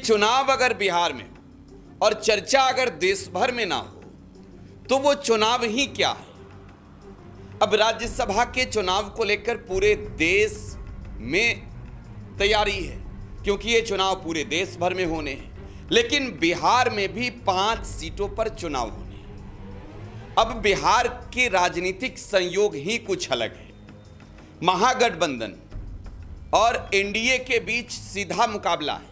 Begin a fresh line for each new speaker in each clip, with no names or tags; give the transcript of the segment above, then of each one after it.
चुनाव अगर बिहार में हो और चर्चा अगर देश भर में ना हो तो वो चुनाव ही क्या है। अब राज्यसभा के चुनाव को लेकर पूरे देश में तैयारी है, क्योंकि ये चुनाव पूरे देश भर में होने हैं, लेकिन बिहार में भी 5 सीटों पर चुनाव होने हैं। अब बिहार के राजनीतिक संयोग ही कुछ अलग है। महागठबंधन और एनडीए के बीच सीधा मुकाबला है।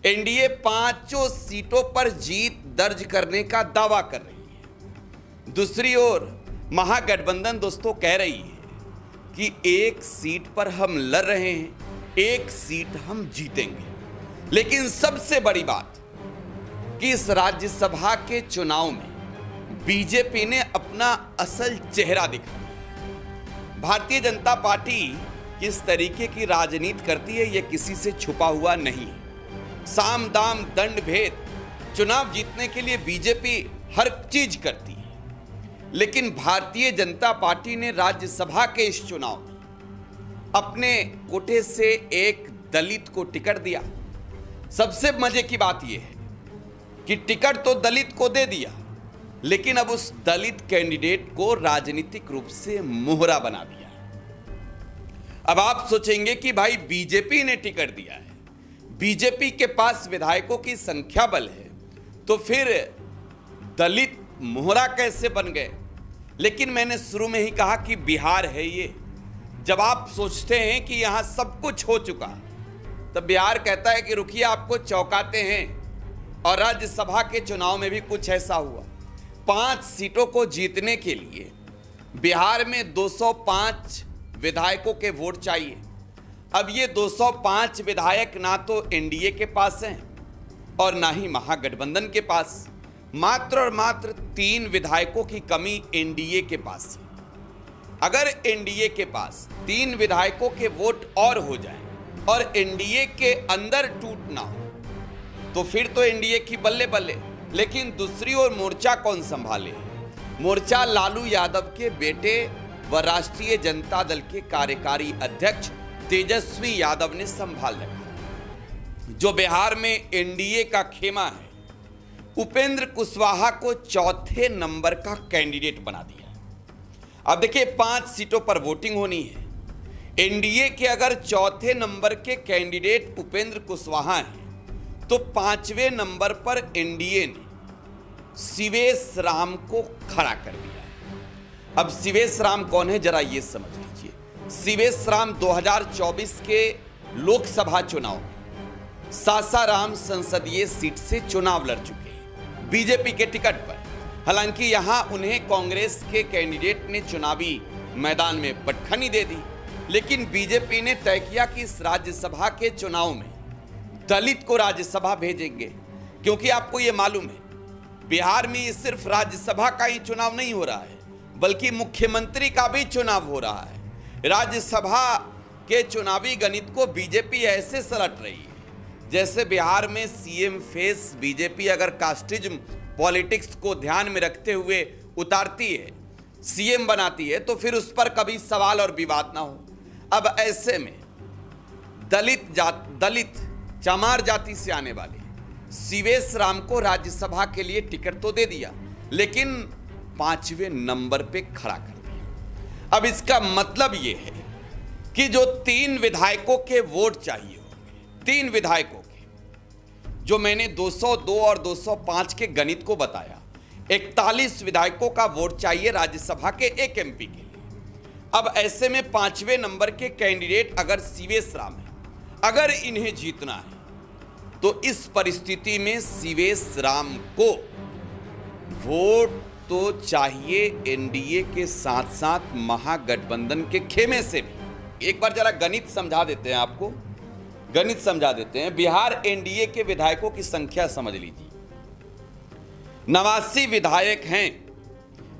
एनडीए 5 सीटों पर जीत दर्ज करने का दावा कर रही है। दूसरी ओर महागठबंधन दोस्तों कह रही है कि 1 सीट पर हम लड़ रहे हैं, 1 सीट हम जीतेंगे। लेकिन सबसे बड़ी बात कि इस राज्यसभा के चुनाव में बीजेपी ने अपना असल चेहरा दिखा दिया। भारतीय जनता पार्टी किस तरीके की राजनीति करती है यह किसी से छुपा हुआ नहीं है। साम दाम दंड भेद, चुनाव जीतने के लिए बीजेपी हर चीज करती है। लेकिन भारतीय जनता पार्टी ने राज्यसभा के इस चुनाव में अपने कोटे से एक दलित को टिकट दिया। सबसे मजे की बात यह है कि टिकट तो दलित को दे दिया, लेकिन अब उस दलित कैंडिडेट को राजनीतिक रूप से मोहरा बना दिया। अब आप सोचेंगे कि भाई बीजेपी ने टिकट दिया है, बीजेपी के पास विधायकों की संख्या बल है, तो फिर दलित मोहरा कैसे बन गए। लेकिन मैंने शुरू में ही कहा कि बिहार है ये। जब आप सोचते हैं कि यहां सब कुछ हो चुका, तब बिहार कहता है कि रुकिए आपको चौंकाते हैं। और राज्यसभा के चुनाव में भी कुछ ऐसा हुआ। 5 सीटों को जीतने के लिए बिहार में 205 विधायकों के वोट चाहिए। अब ये 205 विधायक ना तो एनडीए के पास हैं और ना ही महागठबंधन के पास। मात्र और मात्र 3 विधायकों की कमी एनडीए के पास है। अगर एनडीए के पास 3 विधायकों के वोट और हो जाएं और एनडीए के अंदर टूट ना हो तो फिर तो एनडीए की बल्ले बल्ले। लेकिन दूसरी ओर मोर्चा कौन संभाले? मोर्चा लालू यादव के बेटे व राष्ट्रीय जनता दल के कार्यकारी अध्यक्ष तेजस्वी यादव ने संभाल रखा। जो बिहार में एनडीए का खेमा है, उपेंद्र कुशवाहा को 4थे नंबर का कैंडिडेट बना दिया। अब देखिए 5 सीटों पर वोटिंग होनी है। एनडीए के अगर 4थे नंबर के कैंडिडेट उपेंद्र कुशवाहा हैं, तो 5वें नंबर पर एनडीए ने शिवेश राम को खड़ा कर दिया है। अब शिवेश राम कौन है जरा ये समझ लीजिए। शिवेश राम 2024 के लोकसभा चुनाव में सासाराम संसदीय सीट से चुनाव लड़ चुके हैं बीजेपी के टिकट पर। हालांकि यहां उन्हें कांग्रेस के कैंडिडेट ने चुनावी मैदान में पटखनी दे दी, लेकिन बीजेपी ने तय किया कि इस राज्यसभा के चुनाव में दलित को राज्यसभा भेजेंगे। क्योंकि आपको यह मालूम है बिहार में ये सिर्फ राज्यसभा का ही चुनाव नहीं हो रहा है, बल्कि मुख्यमंत्री का भी चुनाव हो रहा है। राज्यसभा के चुनावी गणित को बीजेपी ऐसे सलट रही है जैसे बिहार में सीएम फेस बीजेपी अगर कास्टिज्म पॉलिटिक्स को ध्यान में रखते हुए उतारती है, सीएम बनाती है, तो फिर उस पर कभी सवाल और विवाद ना हो। अब ऐसे में दलित चमार जाति से आने वाले शिवेश राम को राज्यसभा के लिए टिकट तो दे दिया, लेकिन 5वें नंबर पे खड़ा कर दिया। अब इसका मतलब यह है कि जो 3 विधायकों के वोट चाहिए होंगे, 3 विधायकों के, जो मैंने 202 और 205 के गणित को बताया, 41 विधायकों का वोट चाहिए राज्यसभा के 1 एमपी के लिए। अब ऐसे में 5वें नंबर के कैंडिडेट अगर शिवेश राम है, अगर इन्हें जीतना है, तो इस परिस्थिति में शिवेश राम को वोट तो चाहिए एनडीए के साथ साथ महागठबंधन के खेमे से भी। एक बार जरा गणित समझा देते हैं आपको, गणित समझा देते हैं। बिहार एनडीए के विधायकों की संख्या समझ लीजिए। 89 विधायक हैं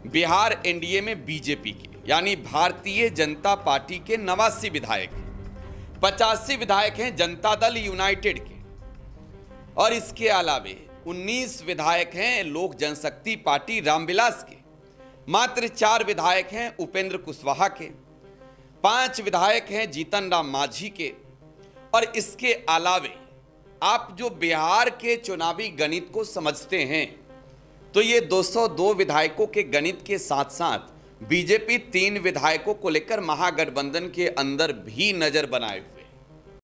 बिहार एनडीए में बीजेपी के, यानी भारतीय जनता पार्टी के 89 विधायक हैं। 85 विधायक हैं जनता दल यूनाइटेड के, और इसके अलावे 19 विधायक हैं लोक जनशक्ति पार्टी रामविलास के। मात्र 4 विधायक हैं उपेंद्र कुशवाहा के, 5 विधायक हैं जीतन राम मांझी के, और इसके अलावे आप जो बिहार के चुनावी गणित को समझते हैं तो ये 202 विधायकों के गणित के साथ साथ बीजेपी 3 विधायकों को लेकर महागठबंधन के अंदर भी नजर बनाए हुए